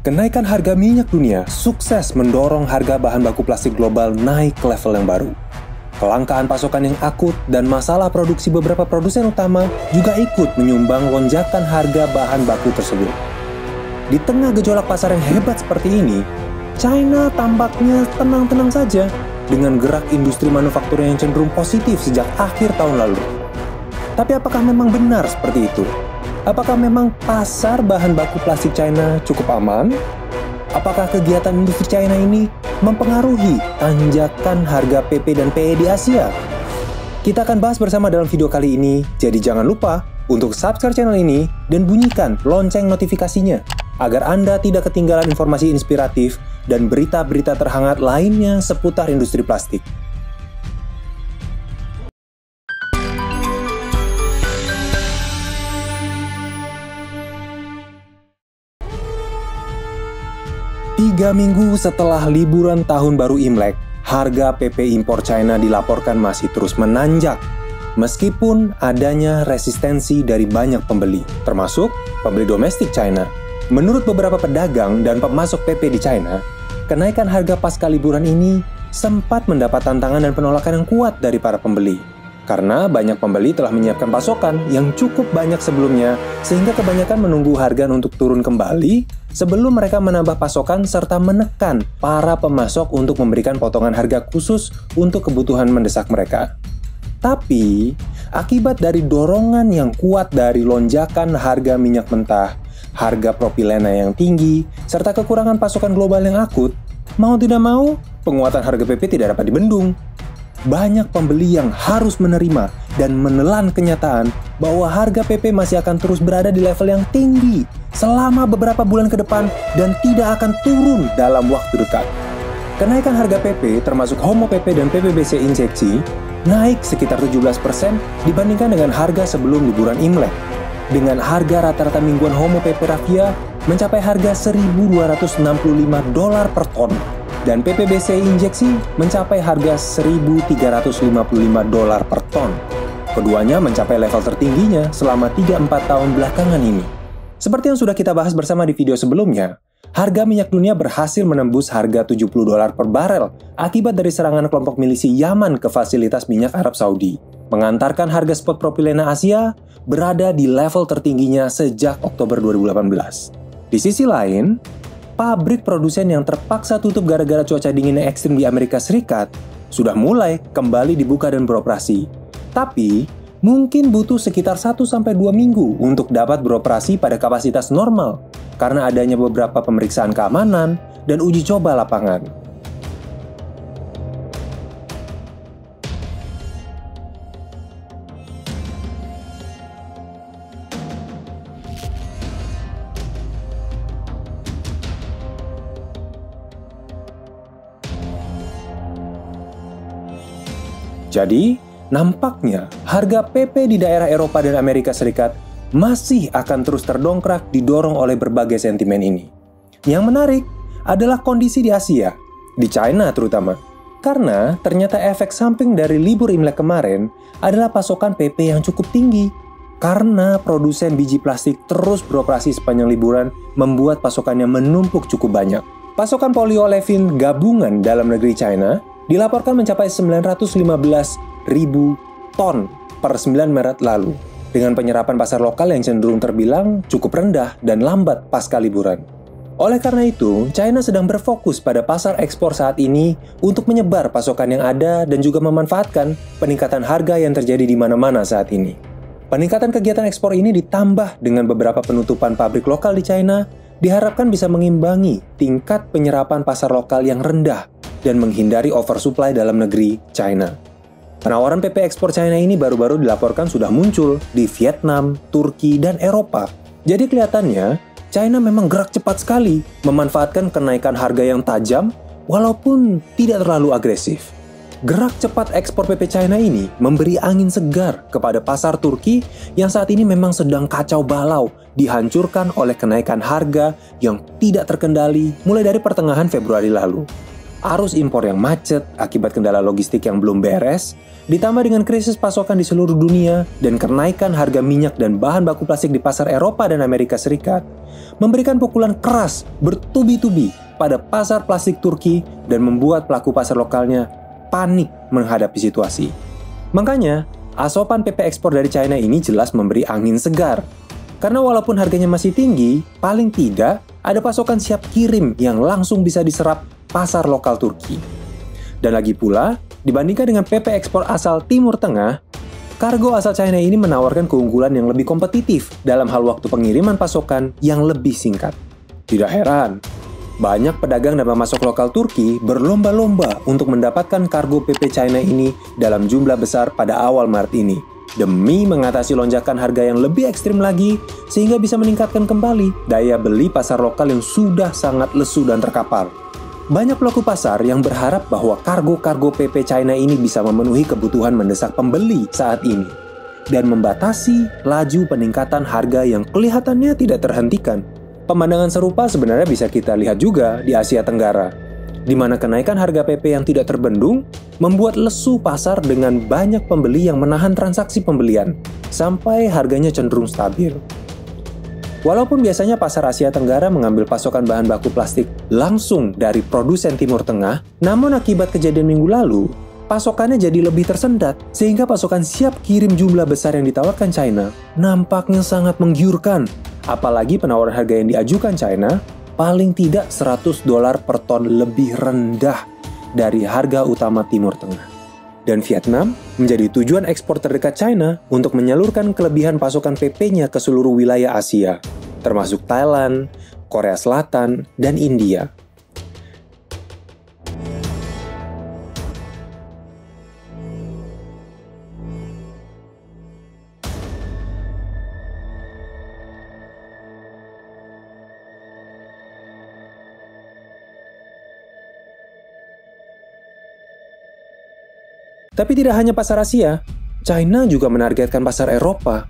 Kenaikan harga minyak dunia sukses mendorong harga bahan baku plastik global naik ke level yang baru. Kelangkaan pasokan yang akut dan masalah produksi beberapa produsen utama juga ikut menyumbang lonjakan harga bahan baku tersebut. Di tengah gejolak pasar yang hebat seperti ini, China tampaknya tenang-tenang saja dengan gerak industri manufaktur yang cenderung positif sejak akhir tahun lalu. Tapi apakah memang benar seperti itu? Apakah memang pasar bahan baku plastik China cukup aman? Apakah kegiatan industri China ini mempengaruhi tanjakan harga PP dan PE di Asia? Kita akan bahas bersama dalam video kali ini, jadi jangan lupa untuk subscribe channel ini dan bunyikan lonceng notifikasinya agar Anda tidak ketinggalan informasi inspiratif dan berita-berita terhangat lainnya seputar industri plastik. Tiga minggu setelah liburan tahun baru Imlek, harga PP impor China dilaporkan masih terus menanjak. Meskipun adanya resistensi dari banyak pembeli, termasuk pembeli domestik China. Menurut beberapa pedagang dan pemasok PP di China, kenaikan harga pasca liburan ini sempat mendapat tantangan dan penolakan yang kuat dari para pembeli. Karena banyak pembeli telah menyiapkan pasokan yang cukup banyak sebelumnya, sehingga kebanyakan menunggu harga untuk turun kembali sebelum mereka menambah pasokan serta menekan para pemasok untuk memberikan potongan harga khusus untuk kebutuhan mendesak mereka. Tapi, akibat dari dorongan yang kuat dari lonjakan harga minyak mentah, harga propilena yang tinggi, serta kekurangan pasokan global yang akut, mau tidak mau, penguatan harga PP tidak dapat dibendung. Banyak pembeli yang harus menerima dan menelan kenyataan bahwa harga PP masih akan terus berada di level yang tinggi selama beberapa bulan ke depan dan tidak akan turun dalam waktu dekat. Kenaikan harga PP termasuk Homo PP dan PPBC injeksi naik sekitar 17% dibandingkan dengan harga sebelum liburan Imlek. Dengan harga rata-rata mingguan Homo PP Raffia mencapai harga $1.265 per ton. Dan PPBC injeksi mencapai harga $1.355 per ton. Keduanya mencapai level tertingginya selama 3-4 tahun belakangan ini. Seperti yang sudah kita bahas bersama di video sebelumnya, harga minyak dunia berhasil menembus harga $70 per barel akibat dari serangan kelompok milisi Yaman ke fasilitas minyak Arab Saudi, mengantarkan harga spot propilena Asia berada di level tertingginya sejak Oktober 2018. Di sisi lain, pabrik produsen yang terpaksa tutup gara-gara cuaca dingin yang ekstrim di Amerika Serikat sudah mulai kembali dibuka dan beroperasi. Tapi, mungkin butuh sekitar 1-2 minggu untuk dapat beroperasi pada kapasitas normal karena adanya beberapa pemeriksaan keamanan dan uji coba lapangan. Jadi, nampaknya harga PP di daerah Eropa dan Amerika Serikat masih akan terus terdongkrak didorong oleh berbagai sentimen ini. Yang menarik adalah kondisi di Asia, di China terutama. Karena ternyata efek samping dari libur Imlek kemarin adalah pasokan PP yang cukup tinggi. Karena produsen biji plastik terus beroperasi sepanjang liburan membuat pasokannya menumpuk cukup banyak. Pasokan polyolefin gabungan dalam negeri China dilaporkan mencapai 915.000 ton per 9 Maret lalu, dengan penyerapan pasar lokal yang cenderung terbilang cukup rendah dan lambat pasca liburan. Oleh karena itu, China sedang berfokus pada pasar ekspor saat ini untuk menyebar pasokan yang ada dan juga memanfaatkan peningkatan harga yang terjadi di mana-mana saat ini. Peningkatan kegiatan ekspor ini ditambah dengan beberapa penutupan pabrik lokal di China diharapkan bisa mengimbangi tingkat penyerapan pasar lokal yang rendah dan menghindari oversupply dalam negeri China. Penawaran PP ekspor China ini baru-baru dilaporkan sudah muncul di Vietnam, Turki, dan Eropa. Jadi kelihatannya, China memang gerak cepat sekali memanfaatkan kenaikan harga yang tajam walaupun tidak terlalu agresif. Gerak cepat ekspor PP China ini memberi angin segar kepada pasar Turki yang saat ini memang sedang kacau balau, dihancurkan oleh kenaikan harga yang tidak terkendali mulai dari pertengahan Februari lalu. arus impor yang macet akibat kendala logistik yang belum beres, ditambah dengan krisis pasokan di seluruh dunia dan kenaikan harga minyak dan bahan baku plastik di pasar Eropa dan Amerika Serikat, memberikan pukulan keras bertubi-tubi pada pasar plastik Turki dan membuat pelaku pasar lokalnya panik menghadapi situasi. Makanya, asupan PP ekspor dari China ini jelas memberi angin segar. Karena walaupun harganya masih tinggi, paling tidak ada pasokan siap kirim yang langsung bisa diserap pasar lokal Turki. Dan lagi pula, dibandingkan dengan PP ekspor asal Timur Tengah, kargo asal China ini menawarkan keunggulan yang lebih kompetitif dalam hal waktu pengiriman pasokan yang lebih singkat. Tidak heran, banyak pedagang dan pemasok lokal Turki berlomba-lomba untuk mendapatkan kargo PP China ini dalam jumlah besar pada awal Maret ini, demi mengatasi lonjakan harga yang lebih ekstrim lagi, sehingga bisa meningkatkan kembali daya beli pasar lokal yang sudah sangat lesu dan terkapar. Banyak pelaku pasar yang berharap bahwa kargo-kargo PP China ini bisa memenuhi kebutuhan mendesak pembeli saat ini, dan membatasi laju peningkatan harga yang kelihatannya tidak terhentikan. Pemandangan serupa sebenarnya bisa kita lihat juga di Asia Tenggara, di mana kenaikan harga PP yang tidak terbendung membuat lesu pasar dengan banyak pembeli yang menahan transaksi pembelian, sampai harganya cenderung stabil. Walaupun biasanya pasar Asia Tenggara mengambil pasokan bahan baku plastik langsung dari produsen Timur Tengah, namun akibat kejadian minggu lalu, pasokannya jadi lebih tersendat, sehingga pasokan siap kirim jumlah besar yang ditawarkan China nampaknya sangat menggiurkan. Apalagi penawaran harga yang diajukan China paling tidak $100 per ton lebih rendah dari harga utama Timur Tengah. Dan Vietnam menjadi tujuan ekspor terdekat China untuk menyalurkan kelebihan pasokan PP-nya ke seluruh wilayah Asia, termasuk Thailand, Korea Selatan, dan India. Tapi tidak hanya pasar Asia, China juga menargetkan pasar Eropa.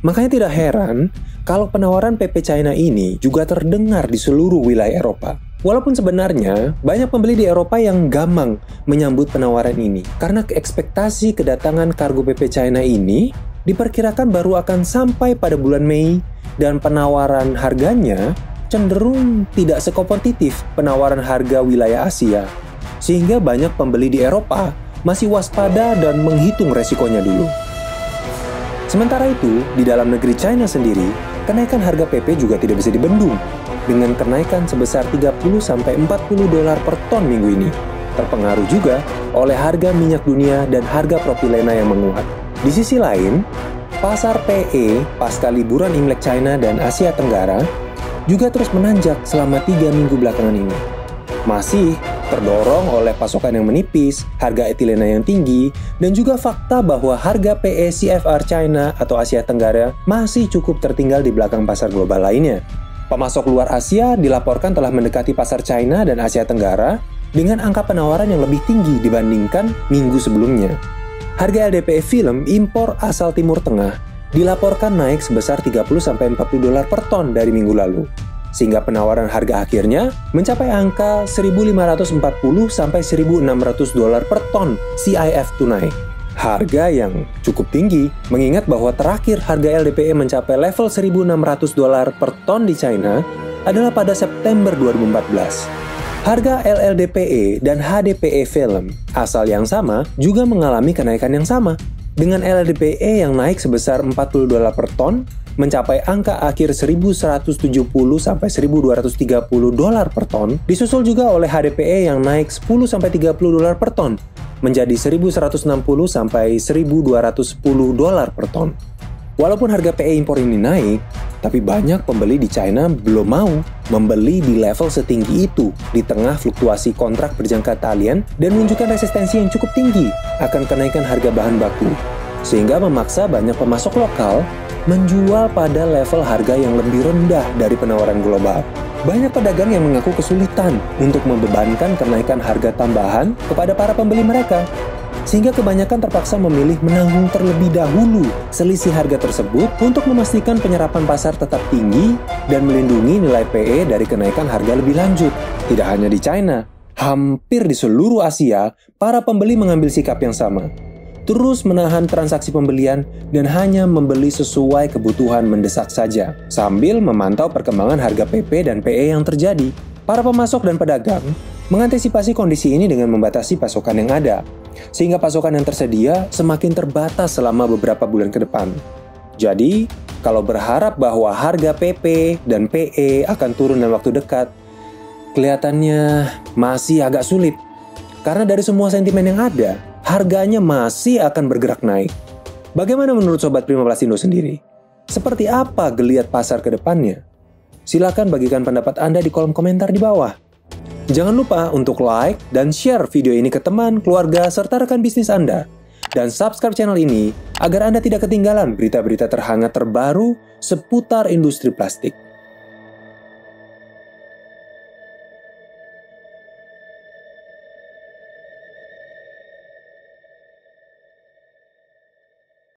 Makanya tidak heran kalau penawaran PP China ini juga terdengar di seluruh wilayah Eropa. Walaupun sebenarnya banyak pembeli di Eropa yang gamang menyambut penawaran ini, karena ekspektasi kedatangan kargo PP China ini diperkirakan baru akan sampai pada bulan Mei, dan penawaran harganya cenderung tidak sekompetitif penawaran harga wilayah Asia. Sehingga banyak pembeli di Eropa masih waspada dan menghitung resikonya dulu. Sementara itu, di dalam negeri China sendiri, kenaikan harga PP juga tidak bisa dibendung, dengan kenaikan sebesar $30-40 per ton minggu ini, terpengaruh juga oleh harga minyak dunia dan harga propilena yang menguat. Di sisi lain, pasar PE pasca liburan Imlek China dan Asia Tenggara juga terus menanjak selama 3 minggu belakangan ini. Masih terdorong oleh pasokan yang menipis, harga etilena yang tinggi, dan juga fakta bahwa harga PE CFR China atau Asia Tenggara masih cukup tertinggal di belakang pasar global lainnya. Pemasok luar Asia dilaporkan telah mendekati pasar China dan Asia Tenggara dengan angka penawaran yang lebih tinggi dibandingkan minggu sebelumnya. Harga LDPE film impor asal Timur Tengah dilaporkan naik sebesar $30-40 per ton dari minggu lalu, sehingga penawaran harga akhirnya mencapai angka $1.540-1.600 per ton CIF tunai. Harga yang cukup tinggi, mengingat bahwa terakhir harga LDPE mencapai level $1.600 per ton di China adalah pada September 2014. Harga LLDPE dan HDPE film asal yang sama juga mengalami kenaikan yang sama, dengan LLDPE yang naik sebesar $40 per ton, mencapai angka akhir $1.170-1.230 per ton, disusul juga oleh HDPE yang naik $10-30 per ton, menjadi $1.160-1.210 per ton. Walaupun harga PE impor ini naik, tapi banyak pembeli di China belum mau membeli di level setinggi itu di tengah fluktuasi kontrak berjangka talian dan menunjukkan resistensi yang cukup tinggi akan kenaikan harga bahan baku, sehingga memaksa banyak pemasok lokal menjual pada level harga yang lebih rendah dari penawaran global. Banyak pedagang yang mengaku kesulitan untuk membebankan kenaikan harga tambahan kepada para pembeli mereka, sehingga kebanyakan terpaksa memilih menanggung terlebih dahulu selisih harga tersebut untuk memastikan penyerapan pasar tetap tinggi dan melindungi nilai PE dari kenaikan harga lebih lanjut. Tidak hanya di China, Hampir di seluruh Asia, para pembeli mengambil sikap yang sama. Terus menahan transaksi pembelian dan hanya membeli sesuai kebutuhan mendesak saja, sambil memantau perkembangan harga PP dan PE yang terjadi. Para pemasok dan pedagang mengantisipasi kondisi ini dengan membatasi pasokan yang ada, sehingga pasokan yang tersedia semakin terbatas selama beberapa bulan ke depan. Jadi, kalau berharap bahwa harga PP dan PE akan turun dalam waktu dekat, kelihatannya masih agak sulit. Karena dari semua sentimen yang ada, harganya masih akan bergerak naik. Bagaimana menurut Sobat Prima Plasindo sendiri? Seperti apa geliat pasar ke depannya? Silakan bagikan pendapat Anda di kolom komentar di bawah. Jangan lupa untuk like dan share video ini ke teman, keluarga, serta rekan bisnis Anda. Dan subscribe channel ini agar Anda tidak ketinggalan berita-berita terhangat terbaru seputar industri plastik.